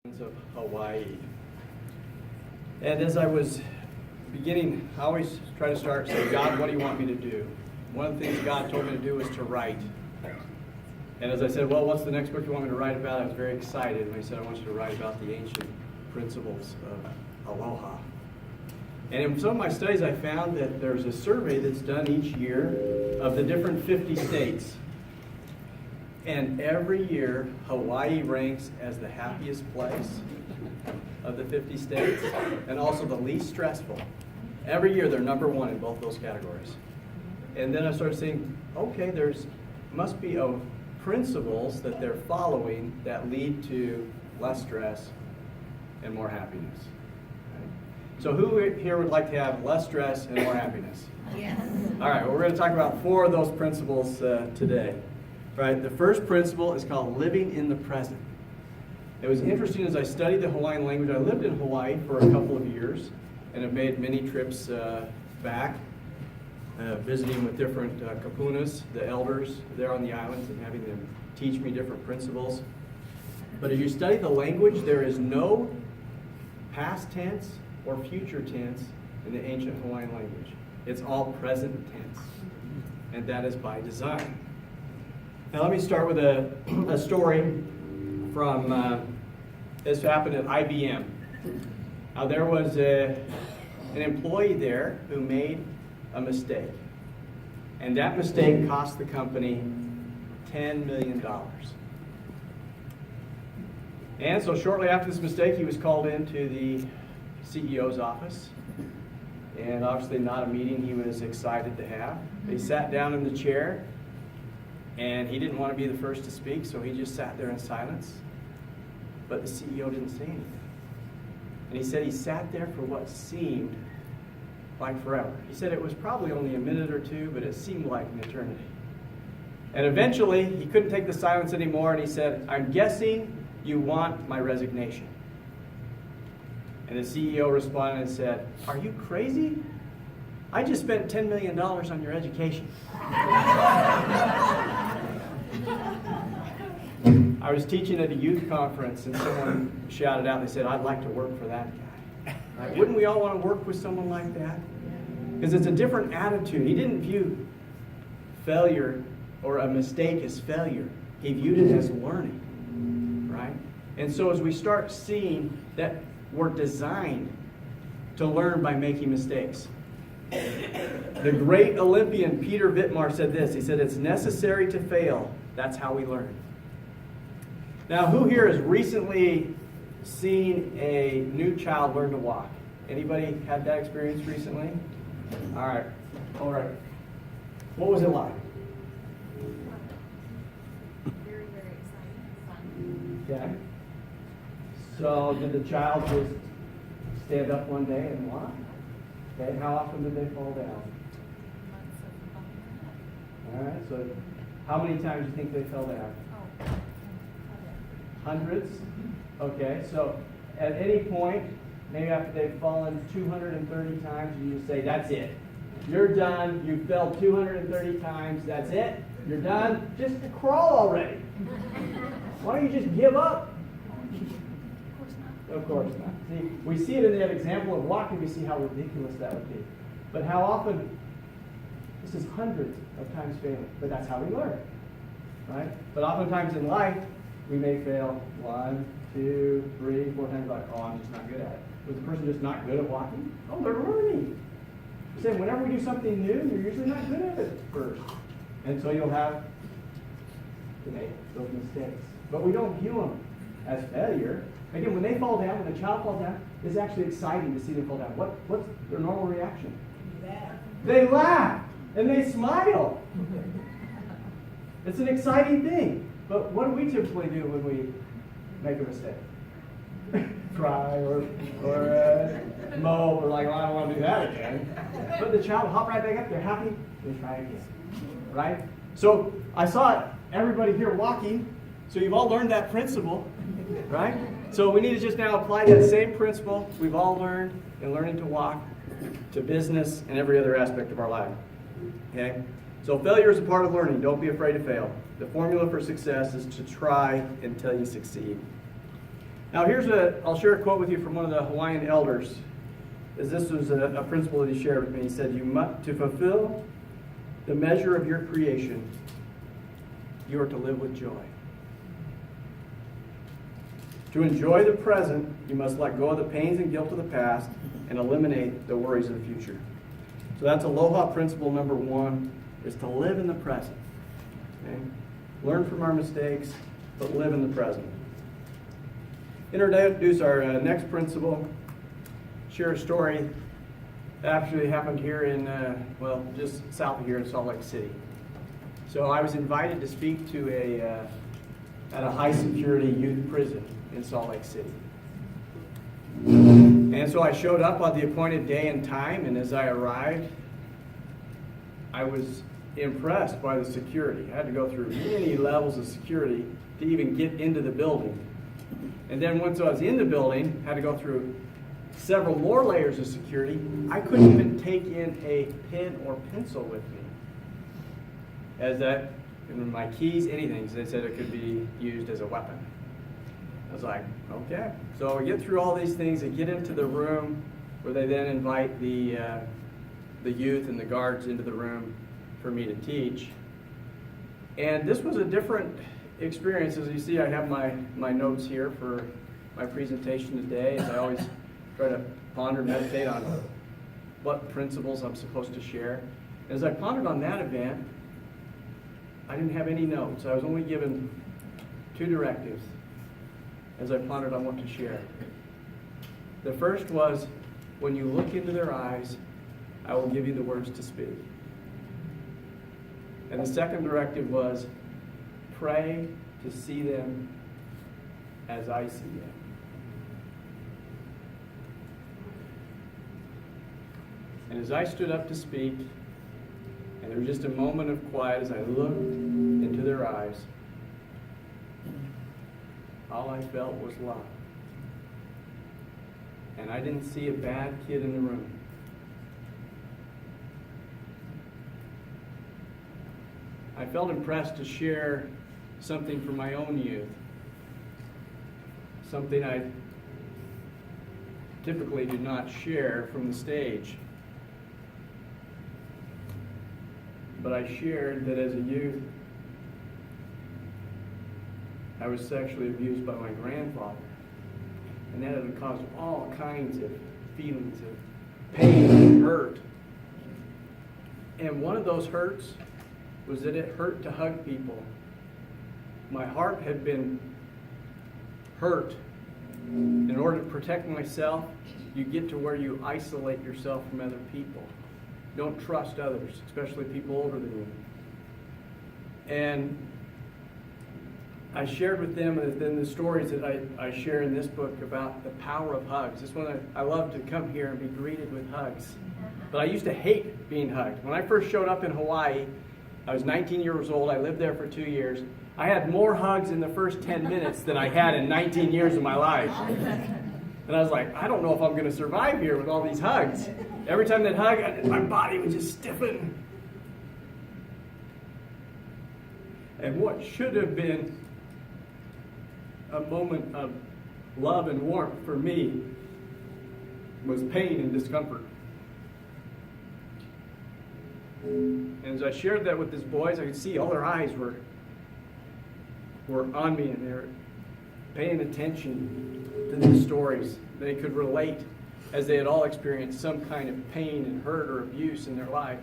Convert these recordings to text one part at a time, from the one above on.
of Hawaii. And as I was beginning, I always try to start saying, God, what do you want me to do? One of the things God told me to do was to write. And as I said, well, what's the next book you want me to write about? I was very excited when he said, I want you to write about the ancient principles of aloha. And in some of my studies, I found that there's a survey that's done each year of the different 50 states. And every year, Hawaii ranks as the happiest place of the 50 states and also the least stressful. Every year, they're number one in both those categories. And then I started saying, okay, there's must be principles that they're following that lead to less stress and more happiness. Right? So who here would like to have less stress and more happiness? Yes. All right, well, we're going to talk about 4 of those principles today. Right, the first principle is called living in the present. It was interesting as I studied the Hawaiian language. I lived in Hawaii for a couple of years and have made many trips back, visiting with different kapunas, the elders there on the islands, and having them teach me different principles. But as you study the language, there is no past tense or future tense in the ancient Hawaiian language. It's all present tense, and that is by design. Now let me start with a story from, this happened at IBM. Now there was an employee there who made a mistake. And that mistake cost the company $10 million. And so shortly after this mistake, he was called into the CEO's office. And obviously not a meeting he was excited to have. He sat down in the chair. And he didn't want to be the first to speak, so he just sat there in silence. But the CEO didn't say anything. And he said he sat there for what seemed like forever. He said it was probably only a minute or two, but it seemed like an eternity. And eventually, he couldn't take the silence anymore, and he said, I'm guessing you want my resignation. And the CEO responded and said, are you crazy? I just spent $10 million on your education. I was teaching at a youth conference and someone shouted out, they said, I'd like to work for that guy. Right? Wouldn't we all want to work with someone like that? Because it's a different attitude. He didn't view failure or a mistake as failure. He viewed it as learning. Right? And so as we start seeing that we're designed to learn by making mistakes. The great Olympian Peter Vittmar said this. He said, it's necessary to fail. That's how we learn. Now, who here has recently seen a new child learn to walk? Anybody had that experience recently? All right. All right. What was it like? Very, very exciting. Fun. Okay. So did the child just stand up one day and walk? Okay, how often did they fall down? All right, so how many times do you think they fell down? Hundreds? Okay, so at any point, maybe after they've fallen 230 times, you just say, that's it. You're done. You fell 230 times. That's it. You're done. Just crawl already. Why don't you just give up? Of course not. See, we see it in that example of walking, we see how ridiculous that would be. But how often, this is hundreds of times failing, but that's how we learn, right? But oftentimes in life, we may fail 1, 2, 3, 4 times, like, oh, I'm just not good at it. Was the person just not good at walking? Oh, they're learning. So whenever we do something new, you're usually not good at it at first. And so you'll have to make those mistakes. But we don't view them as failure. Again, when they fall down, when a child falls down, it's actually exciting to see them fall down. What's their normal reaction? They laugh and they smile. It's an exciting thing. But what do we typically do when we make a mistake? Cry or mow or like, oh, I don't want to do that again. But the child will hop right back up. They're happy. They try again. Right? So I saw everybody here walking. So you've all learned that principle. Right? So we need to just now apply that same principle we've all learned in learning to walk to business and every other aspect of our life. Okay? So failure is a part of learning. Don't be afraid to fail. The formula for success is to try until you succeed. Now I'll share a quote with you from one of the Hawaiian elders. This was a principle that he shared with me. He said, to fulfill the measure of your creation, you are to live with joy. To enjoy the present, you must let go of the pains and guilt of the past and eliminate the worries of the future. So that's Aloha principle number 1, is to live in the present. Okay? Learn from our mistakes, but live in the present. Introduce our next principle. Share a story that actually happened here in, just south of here in Salt Lake City. So I was invited to speak to at a high security youth prison in Salt Lake City. And so I showed up on the appointed day and time, and as I arrived, I was impressed by the security. I had to go through many levels of security to even get into the building. And then once I was in the building, I had to go through several more layers of security. I couldn't even take in a pen or pencil with me. My keys, anything, they said it could be used as a weapon. I was like, okay. So I get through all these things and get into the room where they then invite the youth and the guards into the room for me to teach. And this was a different experience. As you see, I have my notes here for my presentation today. As I always try to ponder, meditate on what principles I'm supposed to share. And as I pondered on that event, I didn't have any notes. I was only given 2 directives as I pondered on what to share. The first was, when you look into their eyes, I will give you the words to speak. And the second directive was, pray to see them as I see them. And as I stood up to speak, and there was just a moment of quiet as I looked into their eyes, all I felt was love. And I didn't see a bad kid in the room. I felt impressed to share something from my own youth, something I typically do not share from the stage. But I shared that as a youth, I was sexually abused by my grandfather. And that had caused all kinds of feelings of pain and hurt. And one of those hurts was that it hurt to hug people. My heart had been hurt. In order to protect myself, you get to where you isolate yourself from other people. Don't trust others, especially people older than you. And I shared with them, and then the stories that I share in this book about the power of hugs. This one, I love to come here and be greeted with hugs. But I used to hate being hugged. When I first showed up in Hawaii, I was 19 years old. I lived there for 2 years. I had more hugs in the first 10 minutes than I had in 19 years of my life. And I was like, I don't know if I'm going to survive here with all these hugs. Every time they'd hug, my body would just stiffen. And what should have been a moment of love and warmth for me was pain and discomfort. And as I shared that with these boys, I could see all their eyes were on me, and they were paying attention to these stories. They could relate, as they had all experienced some kind of pain and hurt or abuse in their life.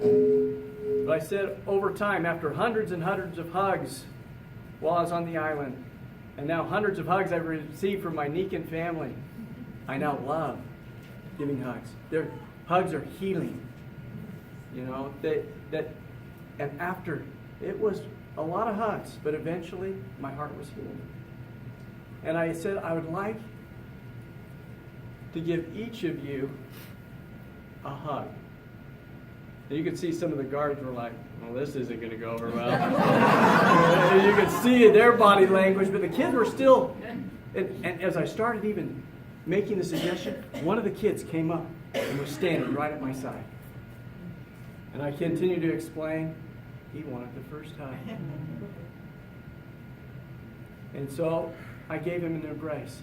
But I said, over time, after hundreds and hundreds of hugs while I was on the island, and now hundreds of hugs I've received from my Nikken family, I now love giving hugs. Their hugs are healing. You know, and after, it was a lot of hugs, but eventually my heart was healed. And I said, I would like to give each of you a hug. And you could see some of the guards were like, well, this isn't going to go over well. You could see their body language, but the kids were still, and as I started even making the suggestion, one of the kids came up and was standing right at my side. And I continued to explain, he wanted the first hug. And so I gave him an embrace.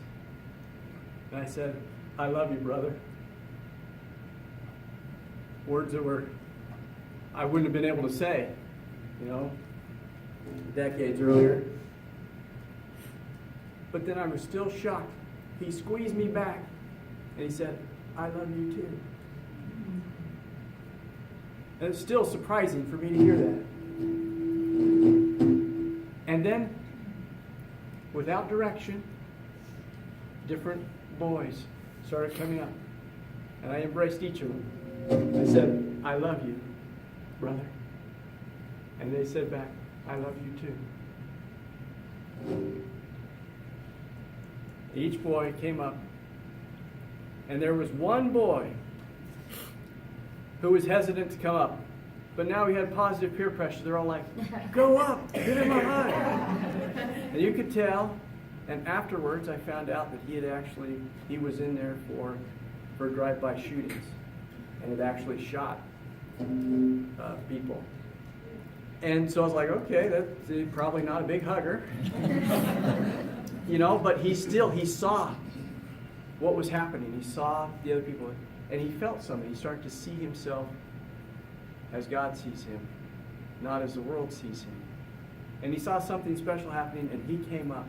And I said, I love you, brother. Words that I wouldn't have been able to say, decades earlier. But then I was still shocked. He squeezed me back and he said, I love you too. And it's still surprising for me to hear that. And then, without direction, different boys started coming up. And I embraced each of them. I said, I love you, brother. And they said back, I love you too. Each boy came up. And there was one boy who was hesitant to come up. But now he had positive peer pressure. They're all like, go up, give him a hug. And you could tell. And afterwards, I found out that he was in there for drive-by shootings. And had actually shot people. And so I was like, okay, that's probably not a big hugger. But he saw what was happening. He saw the other people. And he felt something. He started to see himself as God sees him, not as the world sees him. And he saw something special happening, and he came up.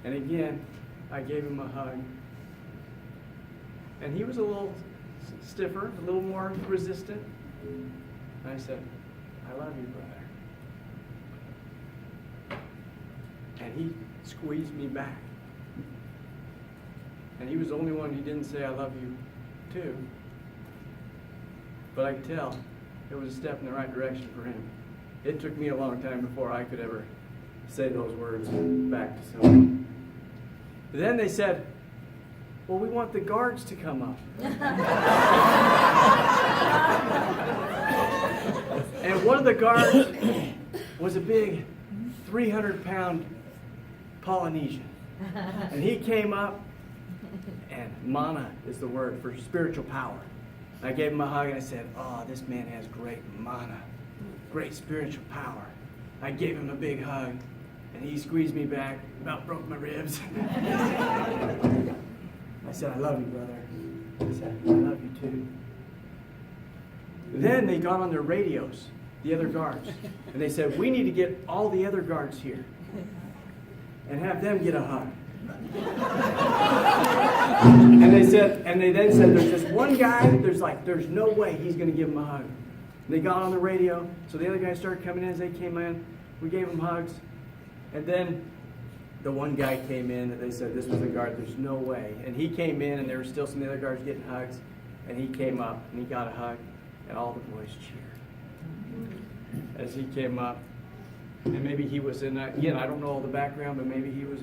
And again, I gave him a hug. And he was a little stiffer, a little more resistant. And I said, I love you, brother. And he squeezed me back. And he was the only one who didn't say, I love you, too. But I could tell it was a step in the right direction for him. It took me a long time before I could ever say those words back to someone. But then they said, well, we want the guards to come up. And one of the guards was a big 300-pound Polynesian. And he came up, and mana is the word for spiritual power. And I gave him a hug, and I said, oh, this man has great mana, great spiritual power. I gave him a big hug, and he squeezed me back, about broke my ribs. I said, I love you, brother. I said, I love you too. Then they got on their radios, the other guards, and they said, we need to get all the other guards here and have them get a hug. And they then said, there's this one guy, there's no way he's going to give him a hug. And they got on the radio, so the other guys started coming in. As they came in, we gave them hugs. And then the one guy came in, and they said, this was the guard, there's no way. And he came in, and there were still some other guards getting hugs. And he came up, and he got a hug, and all the boys cheered as he came up. And maybe he was in, again, I don't know all the background, but maybe he was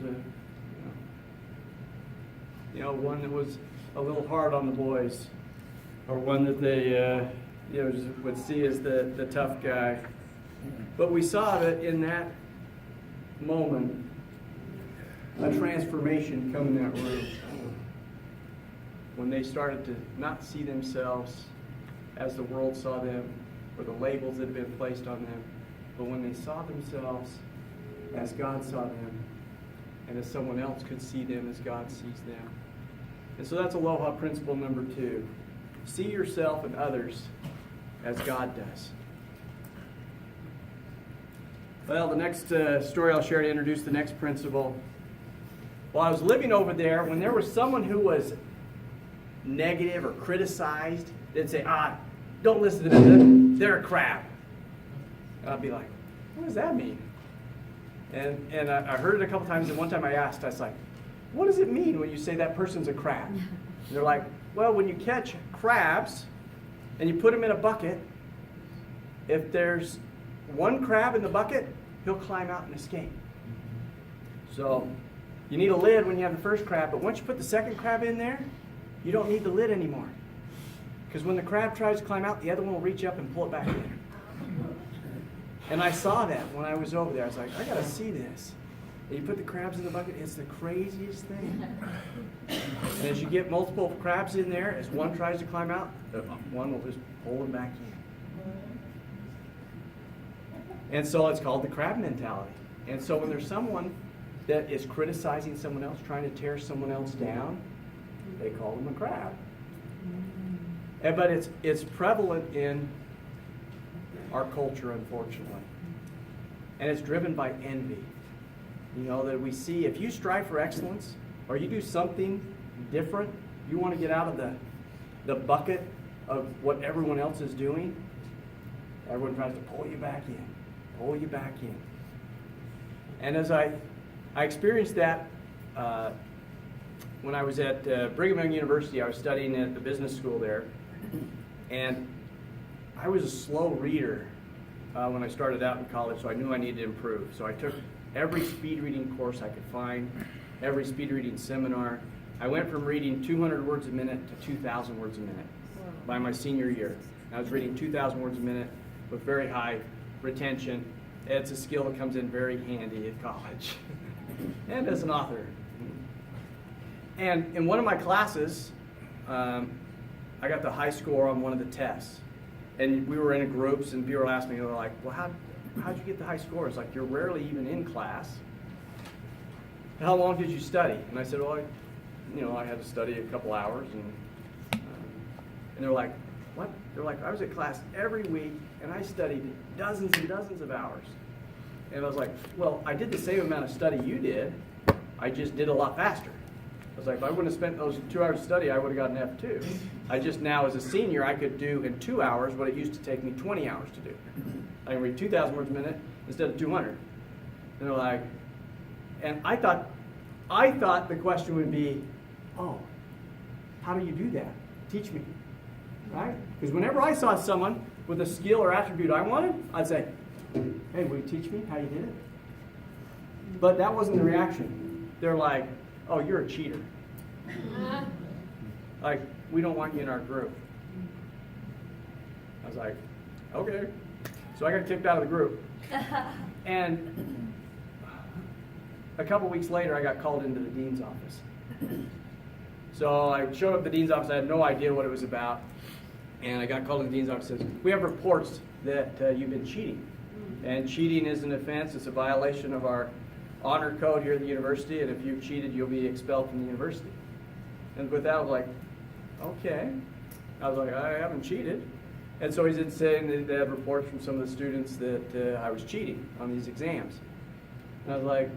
one that was a little hard on the boys, or one that they just would see as the tough guy. But we saw that in that moment, a transformation come in that room when they started to not see themselves as the world saw them, or the labels that had been placed on them, but when they saw themselves as God saw them, and as someone else could see them as God sees them. And so that's Aloha principle number 2. See yourself and others as God does. Well, the next story I'll share to introduce the next principle. While I was living over there, when there was someone who was negative or criticized, they'd say, don't listen to them, they're a crab. And I'd be like, what does that mean? And I heard it a couple times, and one time I asked, I was like, what does it mean when you say that person's a crab? And they're like, well, when you catch crabs and you put them in a bucket, if there's one crab in the bucket, he'll climb out and escape. So you need a lid when you have the first crab, but once you put the second crab in there, you don't need the lid anymore. Because when the crab tries to climb out, the other one will reach up and pull it back in. And I saw that when I was over there. I was like, I got to see this. And you put the crabs in the bucket, it's the craziest thing. And as you get multiple crabs in there, as one tries to climb out, one will just pull them back in. And so it's called the crab mentality. And so when there's someone that is criticizing someone else, trying to tear someone else down, they call them a crab. But it's prevalent in our culture, unfortunately. And it's driven by envy. You know, that we see if you strive for excellence or you do something different, you want to get out of the bucket of what everyone else is doing, everyone tries to pull you back in. And as I experienced that when I was at Brigham Young University. I was studying at the business school there, and I was a slow reader when I started out in college, so I knew I needed to improve. So I took every speed reading course I could find, every speed reading seminar. I went from reading 200 words a minute to 2,000 words a minute by my senior year. I was reading 2,000 words a minute with very high retention. It's a skill that comes in very handy at college and as an author. And in one of my classes, I got the high score on one of the tests. And we were in groups, and people asked me, they were like, well, how'd you get the high scores? Like, you're rarely even in class. How long did you study? And I said, well, I had to study a couple hours. And they're like, what? They're like, I was at class every week, and I studied dozens and dozens of hours. And I was like, well, I did the same amount of study you did. I just did a lot faster. I was like, if I wouldn't have spent those 2 hours of study, I would have gotten an F2. I just now, as a senior, I could do in 2 hours what it used to take me 20 hours to do. I can read 2,000 words a minute instead of 200. And they're like, and I thought the question would be, oh, how do you do that? Teach me, right? Because whenever I saw someone with a skill or attribute I wanted, I'd say, hey, will you teach me how you did it? But that wasn't the reaction. They're like, oh, you're a cheater. Like, we don't want you in our group. I was like, okay. So I got kicked out of the group. And a couple weeks later, I got called into the dean's office. So I showed up at the dean's office. I had no idea what it was about. And I got called into the dean's office and says, we have reports that you've been cheating. And cheating is an offense. It's a violation of our honor code here at the university, and if you've cheated, you'll be expelled from the university. And with that, I was like, okay. I was like, I haven't cheated. And so he's saying that they had reports from some of the students that I was cheating on these exams. And I was like,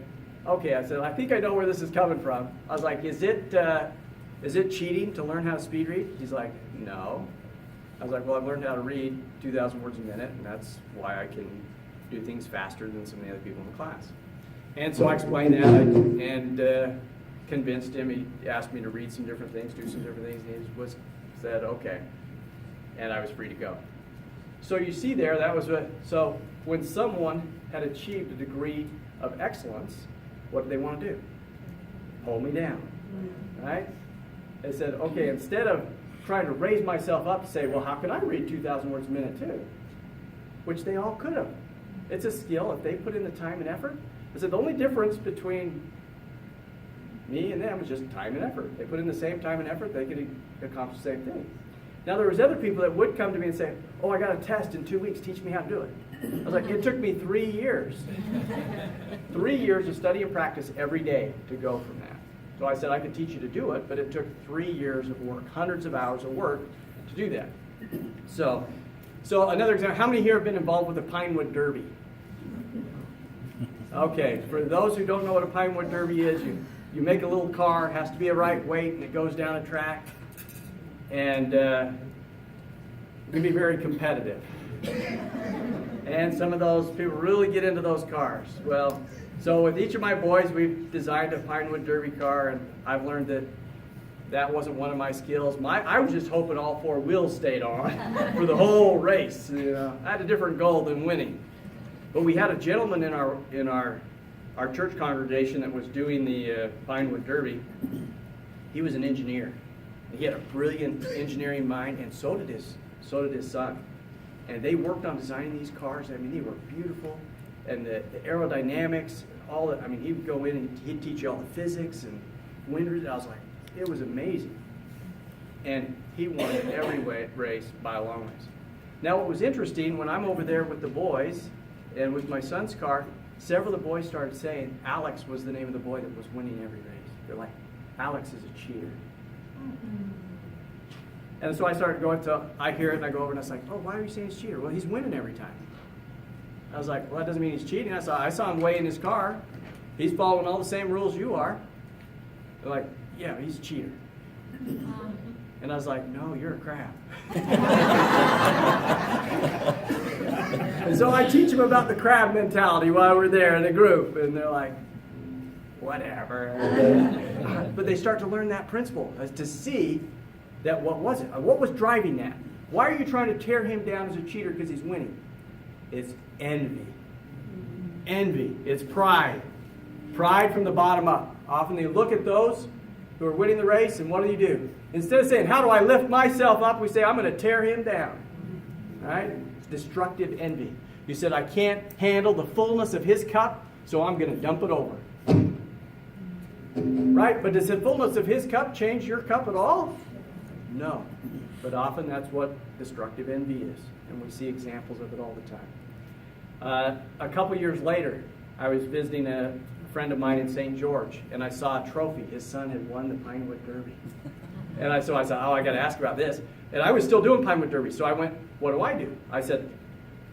okay. I said, I think I know where this is coming from. I was like, is it cheating to learn how to speed read? He's like, no. I was like, well, I've learned how to read 2,000 words a minute, and that's why I can do things faster than some of the other people in the class. And so I explained that and convinced him. He asked me to read some different things, do some different things, and he said, okay. And I was free to go. So you see there, so when someone had achieved a degree of excellence, what did they want to do? Hold me down, right? They said, okay, instead of trying to raise myself up to say, well, how can I read 2,000 words a minute too? Which they all could have. It's a skill if they put in the time and effort. I said the only difference between me and them is just time and effort. They put in the same time and effort, they could accomplish the same thing. Now there was other people that would come to me and say, oh, I got a test in 2 weeks, teach me how to do it. I was like, it took me 3 years. 3 years of study and practice every day to go from that. So I said I could teach you to do it, but it took 3 years of work, hundreds of hours of work to do that. So another example, how many here have been involved with the Pinewood Derby? Okay, for those who don't know what a Pinewood Derby is, you make a little car, it has to be a right weight, and it goes down a track, and it can be very competitive. And some of those people really get into those cars. Well, so with each of my boys, we've designed a Pinewood Derby car, and I've learned that wasn't one of my skills. I was just hoping all four wheels stayed on for the whole race. I had a different goal than winning. But we had a gentleman in our church congregation that was doing the Pinewood Derby. He was an engineer. He had a brilliant engineering mind, and so did his son. And they worked on designing these cars. I mean, they were beautiful, and the aerodynamics, all that. I mean, he would go in and he'd teach you all the physics and wind. I was like, it was amazing. And he won in every race by a long ways. Now, what was interesting when I'm over there with the boys and with my son's car, several of the boys started saying Alex was the name of the boy that was winning every race. They're like, Alex is a cheater. And so I started going to, I hear it and I go over and I was like, oh, why are you saying he's a cheater? Well, he's winning every time. I was like, well, that doesn't mean he's cheating. I saw him weigh in his car. He's following all the same rules you are. They're like, yeah, he's a cheater. And I was like, no, you're a crab. And so I teach them about the crab mentality while we're there in a group. And they're like, whatever. But they start to learn that principle, as to see that what was it? What was driving that? Why are you trying to tear him down as a cheater because he's winning? It's envy. Envy. It's pride. Pride from the bottom up. Often they look at those who are winning the race, and what do? Instead of saying, how do I lift myself up? We say, I'm going to tear him down. Right? It's destructive envy. You said, I can't handle the fullness of his cup, so I'm going to dump it over. Right? But does the fullness of his cup change your cup at all? No. But often that's what destructive envy is. And we see examples of it all the time. A couple years later, I was visiting a friend of mine in St. George, and I saw a trophy. His son had won the Pinewood Derby. And so I said, oh, I got to ask about this. And I was still doing Pinewood Derby, so I went, what do? I said,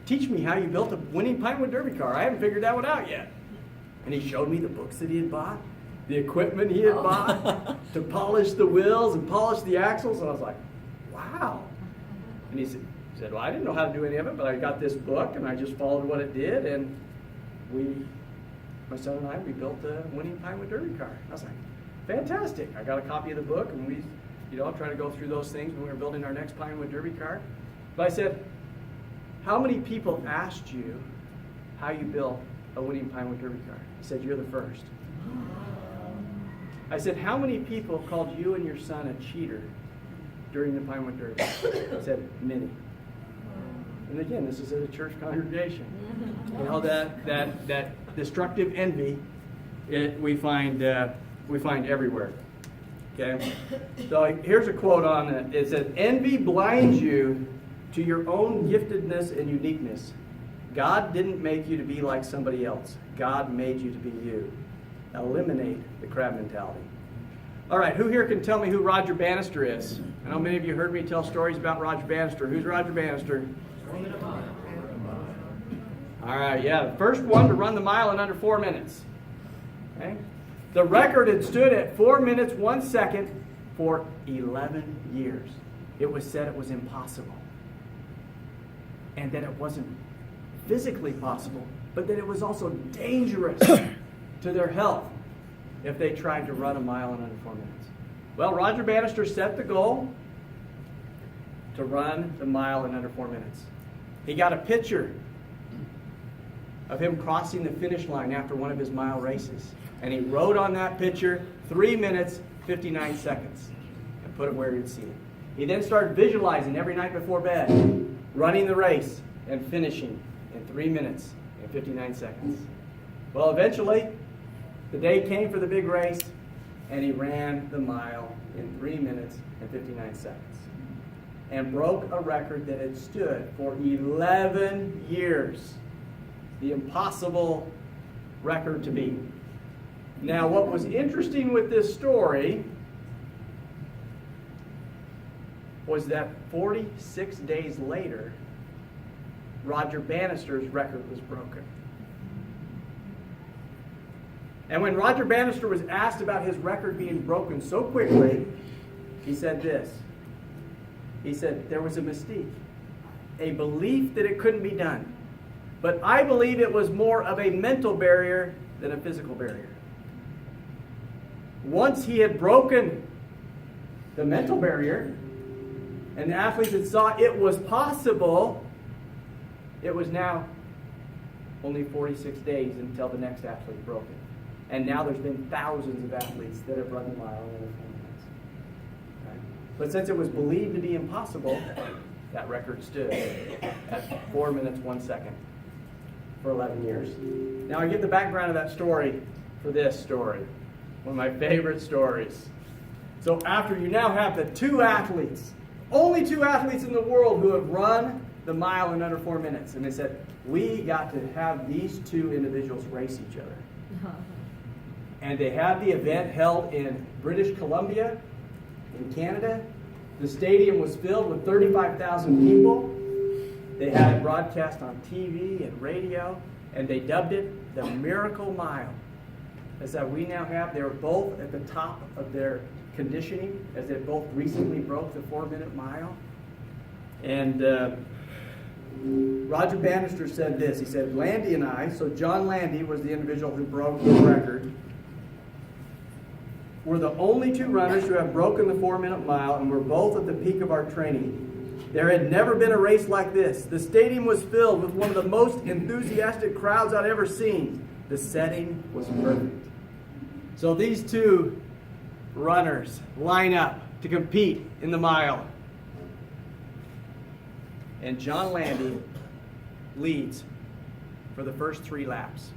teach me how you built a winning Pinewood Derby car. I haven't figured that one out yet. And he showed me the books that he had bought, the equipment he had bought to polish the wheels and polish the axles. And I was like, wow. And he said, well, I didn't know how to do any of it, but I got this book and I just followed what it did. And my son and I, we built a winning Pinewood Derby car. I was like, fantastic. I got a copy of the book, and we, try to go through those things when we were building our next Pinewood Derby car. But I said, how many people asked you how you built a winning Pinewood Derby car? He said, you're the first. I said, how many people called you and your son a cheater during the Pinewood Derby? He said, many. And again, this is at a church congregation. That destructive envy, we find everywhere. Okay. So here's a quote on it. It says, "Envy blinds you to your own giftedness and uniqueness. God didn't make you to be like somebody else. God made you to be you." Eliminate the crab mentality. All right, who here can tell me who Roger Bannister is? I know many of you heard me tell stories about Roger Bannister. Who's Roger Bannister? All right, yeah, the first one to run the mile in under 4 minutes. Okay? The record had stood at 4 minutes, 1 second for 11 years. It was said it was impossible. And that it wasn't physically possible, but that it was also dangerous to their health if they tried to run a mile in under 4 minutes. Well, Roger Bannister set the goal to run the mile in under 4 minutes. He got a picture of him crossing the finish line after one of his mile races. And he wrote on that picture 3 minutes, 59 seconds, and put it where he'd see it. He then started visualizing every night before bed, running the race and finishing in 3 minutes and 59 seconds. Well, eventually, the day came for the big race, and he ran the mile in 3 minutes and 59 seconds. And broke a record that had stood for 11 years. The impossible record to beat. Now, what was interesting with this story was that 46 days later, Roger Bannister's record was broken. And when Roger Bannister was asked about his record being broken so quickly, he said this. He said, there was a mystique, a belief that it couldn't be done. But I believe it was more of a mental barrier than a physical barrier. Once he had broken the mental barrier, and the athletes had saw it was possible, it was now only 46 days until the next athlete broke it. And now there's been thousands of athletes that have run the mile in under 4 minutes. Right? But since it was believed to be impossible, that record stood at 4 minutes, 1 second for 11 years. Now I give the background of that story for this story. One of my favorite stories. So after you now have the two athletes, only two athletes in the world who have run the mile in under 4 minutes. And they said, we got to have these two individuals race each other. And they had the event held in British Columbia, in Canada. The stadium was filled with 35,000 people. They had it broadcast on TV and radio, and they dubbed it the Miracle Mile. As that we now have, they were both at the top of their conditioning, as they both recently broke the 4-minute mile. And Roger Bannister said this. He said, Landy and I, so John Landy was the individual who broke the record, we're the only two runners who have broken the 4-minute mile, and we're both at the peak of our training. There had never been a race like this. The stadium was filled with one of the most enthusiastic crowds I'd ever seen. The setting was perfect. So these two runners line up to compete in the mile. And John Landy leads for the first 3 laps.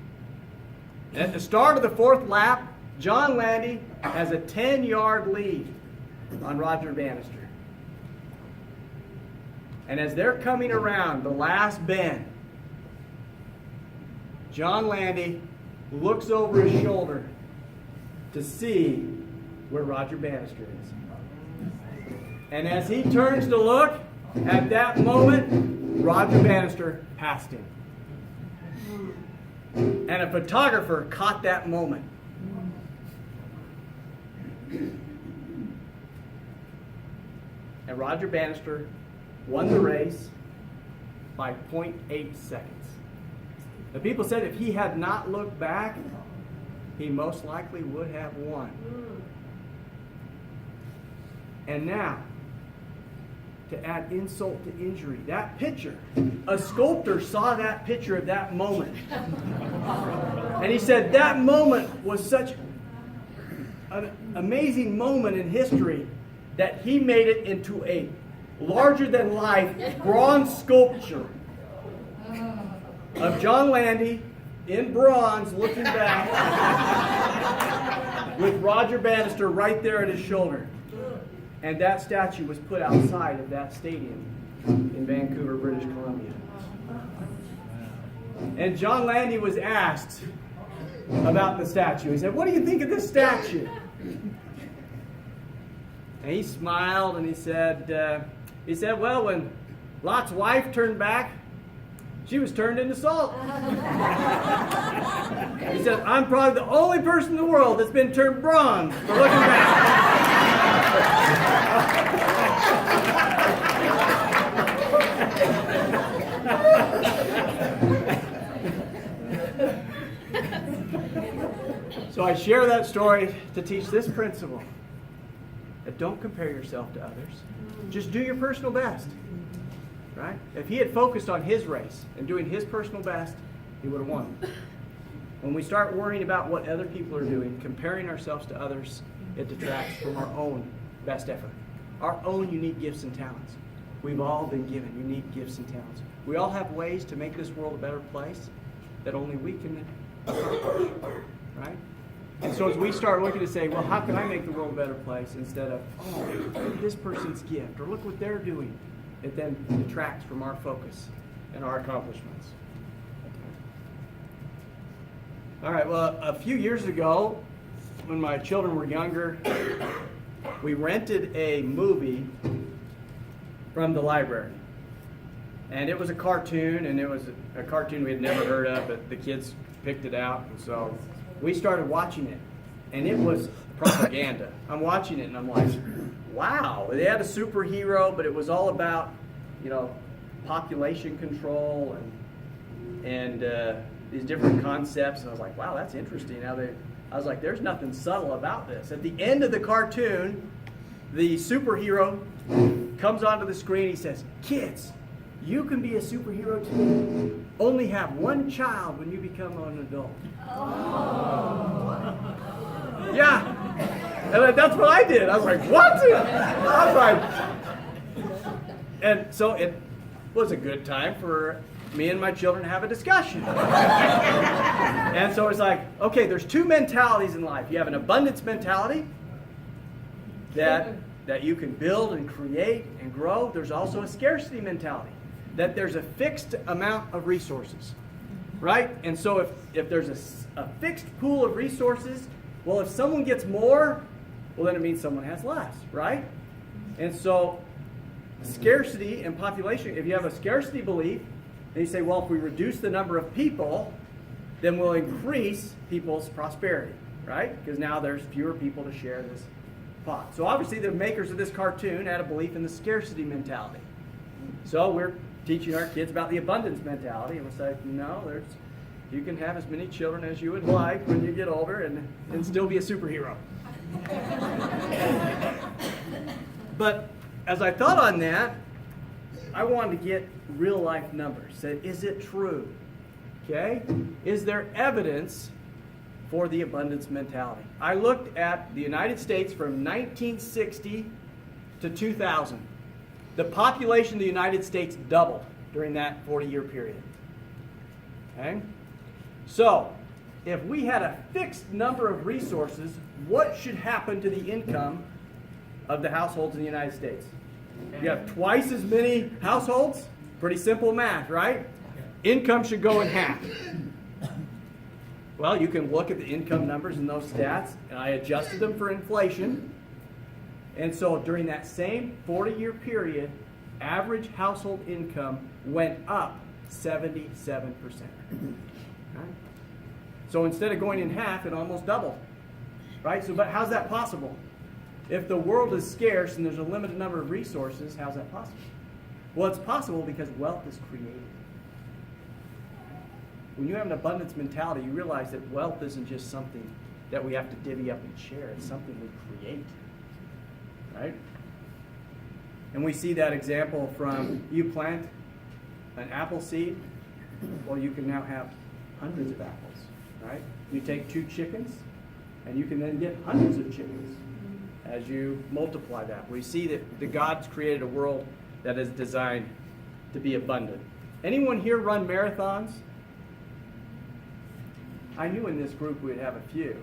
And at the start of the 4th lap, John Landy has a 10-yard lead on Roger Bannister. And as they're coming around the last bend, John Landy looks over his shoulder to see where Roger Bannister is. And as he turns to look, at that moment, Roger Bannister passed him. And a photographer caught that moment. And Roger Bannister won the race by 0.8 seconds. The people said if he had not looked back, he most likely would have won. And now, to add insult to injury, that picture, a sculptor saw that picture of that moment. And he said that moment was such an amazing moment in history that he made it into a larger-than-life bronze sculpture of John Landy in bronze looking back with Roger Bannister right there at his shoulder. And that statue was put outside of that stadium in Vancouver, British Columbia. And John Landy was asked about the statue. He said, "What do you think of this statue?" And he smiled and he said, "Well, when Lot's wife turned back, she was turned into salt." He said, "I'm probably the only person in the world that's been turned bronze for looking back." So I share that story to teach this principle. That don't compare yourself to others. Just do your personal best. Right? If he had focused on his race and doing his personal best, he would have won. When we start worrying about what other people are doing, comparing ourselves to others, it detracts from our own best effort. Our own unique gifts and talents. We've all been given unique gifts and talents. We all have ways to make this world a better place that only we can accomplish. Right? And so as we start looking to say, well, how can I make the world a better place, instead of, oh, look at this person's gift, or look what they're doing, it then detracts from our focus and our accomplishments. All right, well, a few years ago, when my children were younger, we rented a movie from the library. And it was a cartoon, and it was a cartoon we had never heard of, but the kids picked it out, and so we started watching it, and it was propaganda. I'm watching it, and I'm like, wow. They had a superhero, but it was all about, population control and these different concepts. And I was like, wow, that's interesting. I was like, there's nothing subtle about this. At the end of the cartoon, the superhero comes onto the screen. He says, "Kids, you can be a superhero too. Only have one child when you become an adult." Oh. Yeah. And that's what I did. I was like, what? I was like, and so it was a good time for me and my children to have a discussion. And so it's like, okay, there's two mentalities in life. You have an abundance mentality that you can build and create and grow. There's also a scarcity mentality. that there's a fixed amount of resources, right? And so if there's a fixed pool of resources, well, if someone gets more, well, then it means someone has less, right? And so scarcity and population, if you have a scarcity belief, then you say, well, if we reduce the number of people, then we'll increase people's prosperity, right? Because now there's fewer people to share this pot. So obviously the makers of this cartoon had a belief in the scarcity mentality. So we're teaching our kids about the abundance mentality, and we're saying, no, you can have as many children as you would like when you get older and still be a superhero. But as I thought on that, I wanted to get real life numbers. Say, is it true? Okay? Is there evidence for the abundance mentality? I looked at the United States from 1960 to 2000. The population of the United States doubled during that 40-year period. Okay? So, if we had a fixed number of resources, what should happen to the income of the households in the United States? You have twice as many households? Pretty simple math, right? Income should go in half. Well, you can look at the income numbers in those stats, and I adjusted them for inflation. And so during that same 40-year period, average household income went up 77%. Okay? So instead of going in half, it almost doubled. Right? So, but how's that possible? If the world is scarce and there's a limited number of resources, how's that possible? Well, it's possible because wealth is created. When you have an abundance mentality, you realize that wealth isn't just something that we have to divvy up and share. It's something we create. Right? And we see that example from you plant an apple seed, well, you can now have hundreds of apples. Right? You take 2 chickens, and you can then get hundreds of chickens as you multiply that. We see that God's created a world that is designed to be abundant. Anyone here run marathons? I knew in this group we'd have a few.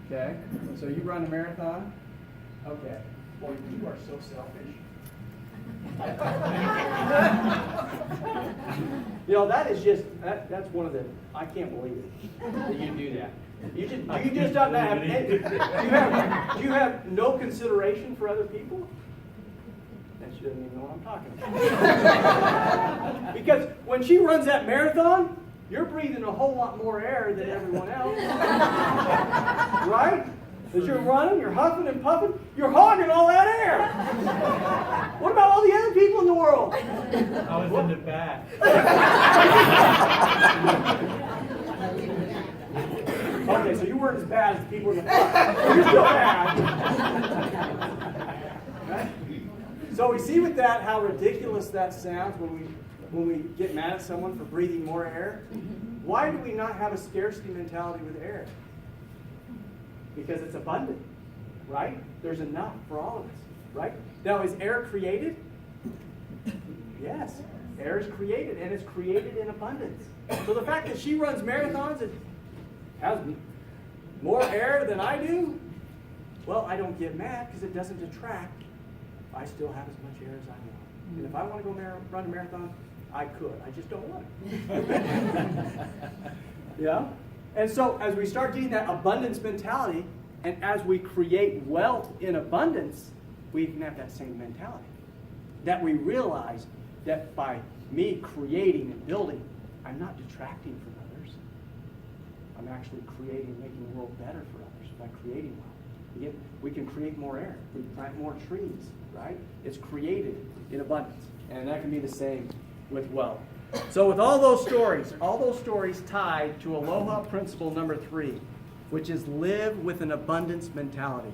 Okay, so you run a marathon? Okay. Well, you are so selfish. You know, that is just, that's one of the, I can't believe it, that you do that. You just don't have, do you have no consideration for other people? Then she doesn't even know what I'm talking about. Because when she runs that marathon, you're breathing a whole lot more air than everyone else. Right? As you're running, you're huffing and puffing, you're hogging all that air. What about all the other people in the world? I was in the back. Okay, so you weren't as bad as the people in the front. You're still bad. Right? So we see with that how ridiculous that sounds when we get mad at someone for breathing more air. Why do we not have a scarcity mentality with air? Because it's abundant, right? There's enough for all of us, right? Now, is air created? Yes, air is created, and it's created in abundance. So the fact that she runs marathons and has more air than I do, well, I don't get mad because it doesn't detract. I still have as much air as I want. And if I want to go run a marathon, I could. I just don't want to. Yeah? And so as we start getting that abundance mentality, and as we create wealth in abundance, we can have that same mentality. That we realize that by me creating and building, I'm not detracting from others. I'm actually creating, making the world better for others by creating wealth. Again, we can create more air. We can plant more trees, right? It's created in abundance. And that can be the same with wealth. So with all those stories tied to Aloha principle number 3, which is live with an abundance mentality.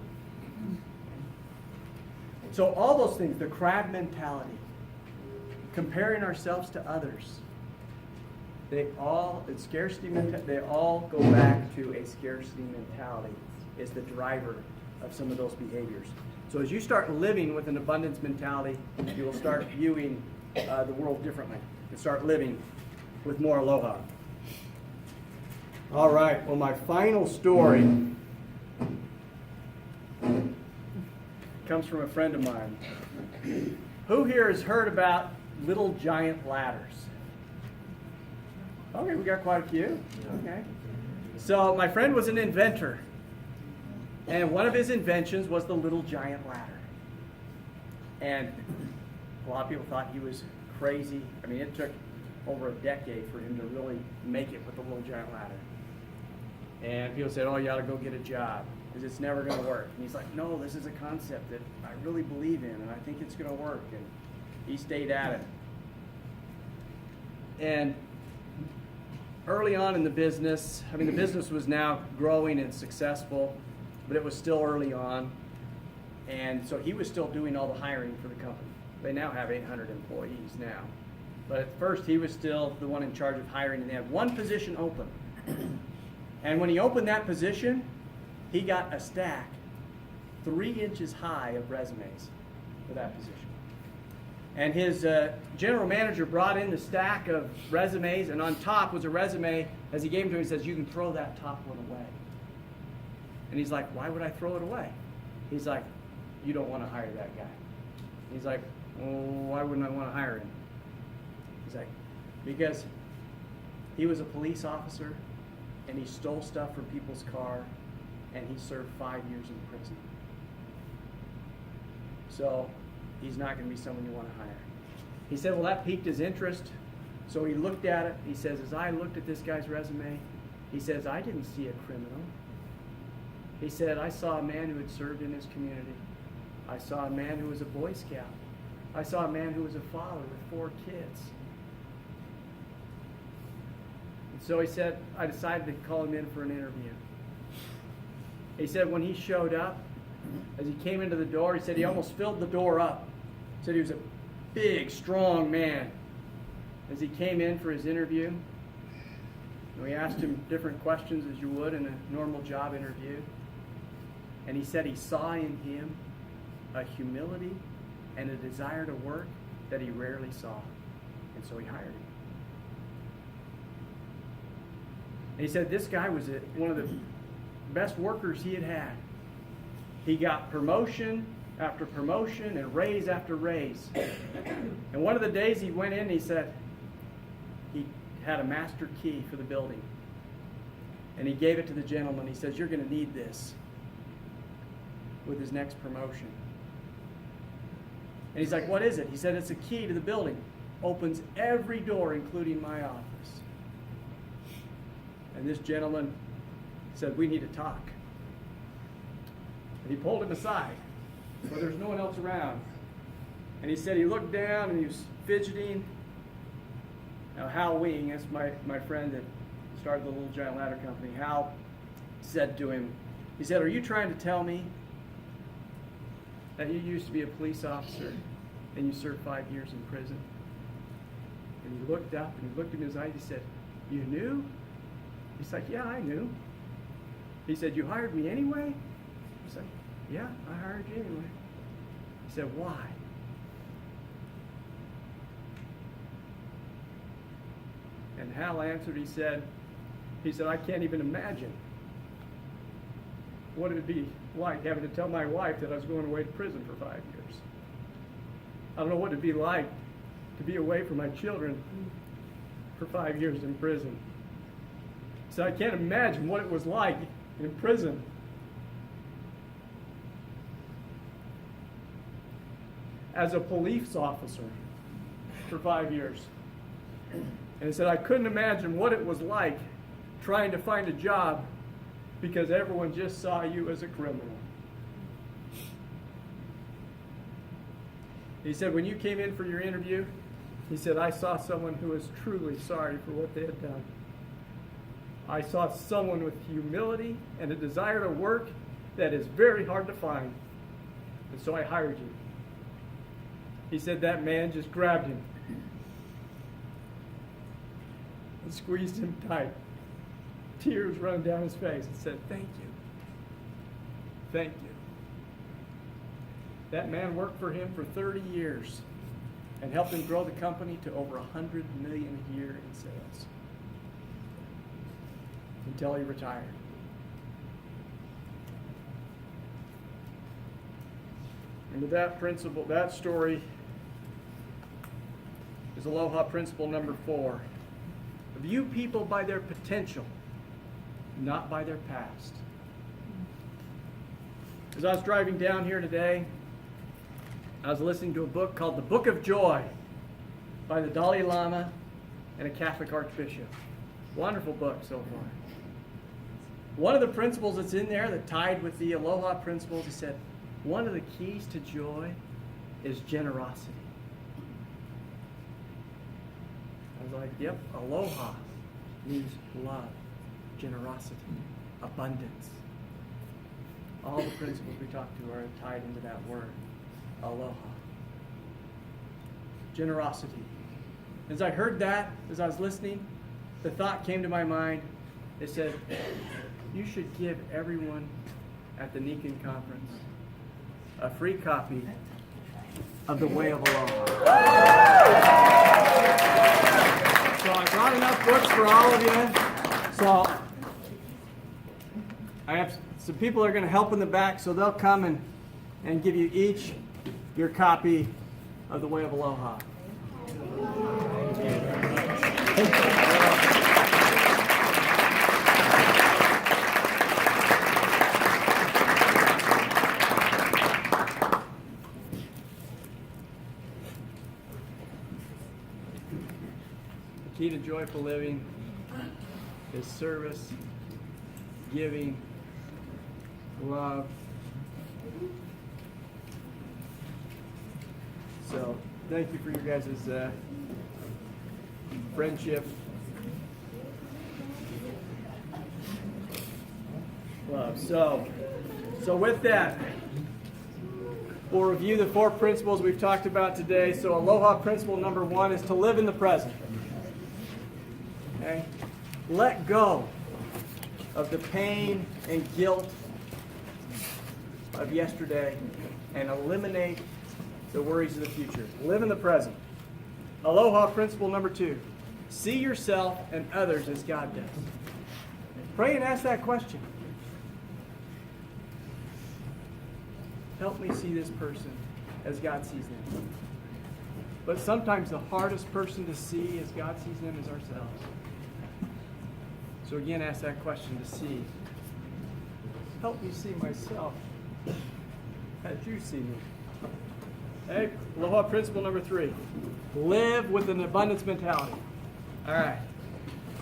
So all those things, the crab mentality, comparing ourselves to others, they all go back to a scarcity mentality is the driver of some of those behaviors. So as you start living with an abundance mentality, you will start viewing the world differently and start living with more aloha. All right, well, my final story comes from a friend of mine. Who here has heard about little giant ladders. Okay, we got quite a few. Okay. So my friend was an inventor. And one of his inventions was the little giant ladder. And a lot of people thought he was crazy. I mean, it took over a decade for him to really make it with the little giant ladder. And people said, oh, you ought to go get a job because it's never going to work. And he's like, no, this is a concept that I really believe in and I think it's going to work. And he stayed at it. And early on in the business, I mean, the business was now growing and successful, but it was still early on. And so he was still doing all the hiring for the company. They now have 800 employees now. But at first, he was still the one in charge of hiring, and they had one position open. And when he opened that position, he got a stack 3 inches high of resumes for that position. And his general manager brought in the stack of resumes, and on top was a resume. As he gave it to him, he says, you can throw that top one away. And he's like, why would I throw it away? He's like, you don't want to hire that guy. He's like, well, why wouldn't I want to hire him? He's like, because he was a police officer, and he stole stuff from people's car, and he served 5 years in prison. So he's not going to be someone you want to hire. He said, well, that piqued his interest. So he looked at it. He says, as I looked at this guy's resume, he says, I didn't see a criminal. He said, I saw a man who had served in his community. I saw a man who was a Boy Scout. I saw a man who was a father with 4 kids. And so he said, I decided to call him in for an interview. He said when he showed up, as he came into the door, he said he almost filled the door up. He said he was a big, strong man. As he came in for his interview, we asked him different questions as you would in a normal job interview. And he said he saw in him a humility and a desire to work that he rarely saw. And so he hired him. And he said this guy was one of the best workers he had had. He got promotion after promotion and raise after raise. And one of the days he went in, he said he had a master key for the building. And he gave it to the gentleman. He says, you're going to need this with his next promotion. And he's like, what is it? He said, it's a key to the building. Opens every door, including my office. And this gentleman said, we need to talk. And he pulled him aside, where there's no one else around. And he said he looked down and he was fidgeting. Now Hal Wing, that's my friend that started the Little Giant Ladder Company, Hal said to him, he said, are you trying to tell me that you used to be a police officer and you served 5 years in prison? And he looked up and he looked in his eyes. He said, you knew? He's like, yeah, I knew. He said, you hired me anyway? He's like, yeah, I hired you anyway. He said, why? And Hal answered, he said, I can't even imagine what it would be like having to tell my wife that I was going away to prison for 5 years. I don't know what it'd be like to be away from my children for 5 years in prison. So I can't imagine what it was like in prison. As a police officer for 5 years. And he said, I couldn't imagine what it was like trying to find a job because everyone just saw you as a criminal. He said, when you came in for your interview, he said, I saw someone who was truly sorry for what they had done. I saw someone with humility and a desire to work that is very hard to find. And so I hired you. He said that man just grabbed him and squeezed him tight. Tears running down his face and said, thank you. Thank you. That man worked for him for 30 years and helped him grow the company to over $100 million a year in sales until he retired. And with that principle, that story, is Aloha principle number 4. View people by their potential, not by their past. As I was driving down here today, I was listening to a book called The Book of Joy by the Dalai Lama and a Catholic Archbishop. Wonderful book so far. One of the principles that's in there that tied with the Aloha principles, he said, one of the keys to joy is generosity. I was like, yep, Aloha means love, generosity, abundance. All the principles we talked to are tied into that word, Aloha. Generosity. As I heard that, as I was listening, the thought came to my mind. It said, you should give everyone at the Nikken conference a free copy of the Way of Aloha. So I brought enough books for all of you. So I have some people that are going to help in the back, so they'll come and give you each your copy of the Way of Aloha. The key to joyful living is service, giving, love. So, thank you for your guys' friendship, love. So with that, we'll review the 4 principles we've talked about today. So Aloha principle number 1 is to live in the present. Okay? Let go of the pain and guilt of yesterday and eliminate the worries of the future. Live in the present. Aloha principle number 2. See yourself and others as God does. Pray and ask that question. Help me see this person as God sees them. But sometimes the hardest person to see as God sees them is ourselves. So again, ask that question to see. Help me see myself as you see me. Okay, Aloha principle number 3. Live with an abundance mentality. All right.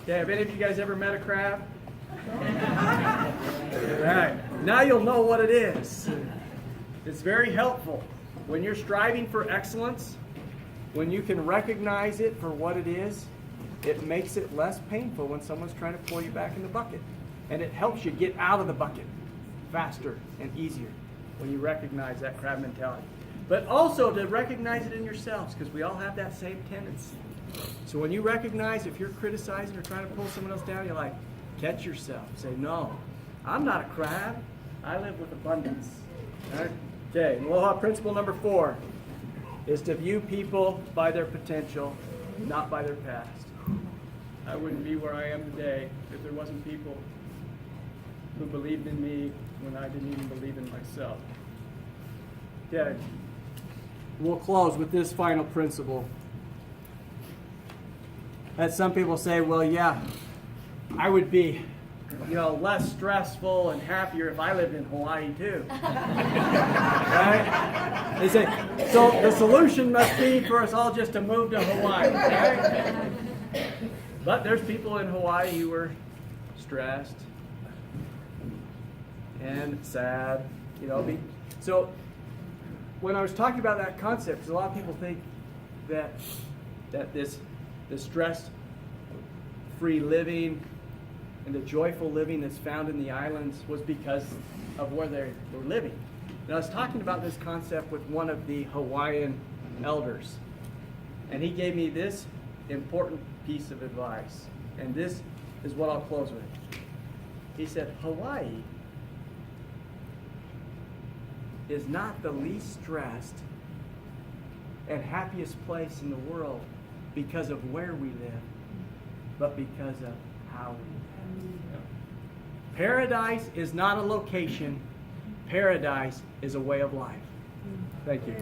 Okay, have any of you guys ever met a crab? All right. Now you'll know what it is. It's very helpful. When you're striving for excellence, when you can recognize it for what it is, it makes it less painful when someone's trying to pull you back in the bucket. And it helps you get out of the bucket faster and easier when you recognize that crab mentality. But also to recognize it in yourselves, because we all have that same tendency. So when you recognize if you're criticizing or trying to pull someone else down, you're like, catch yourself. Say, no, I'm not a crab. I live with abundance. All right? Okay, Aloha principle number 4 is to view people by their potential, not by their past. I wouldn't be where I am today if there wasn't people who believed in me when I didn't even believe in myself. Okay. We'll close with this final principle. As some people say, well, yeah, I would be, less stressful and happier if I lived in Hawaii too. Right? They say, so the solution must be for us all just to move to Hawaii. Right? But there's people in Hawaii who are stressed and sad, So when I was talking about that concept, because a lot of people think that this stress-free living and the joyful living that's found in the islands was because of where they were living. And I was talking about this concept with one of the Hawaiian elders, and he gave me this important piece of advice, and this is what I'll close with. He said, Hawaii is not the least stressed and happiest place in the world because of where we live, but because of how we live. Paradise is not a location. Paradise is a way of life. Thank you.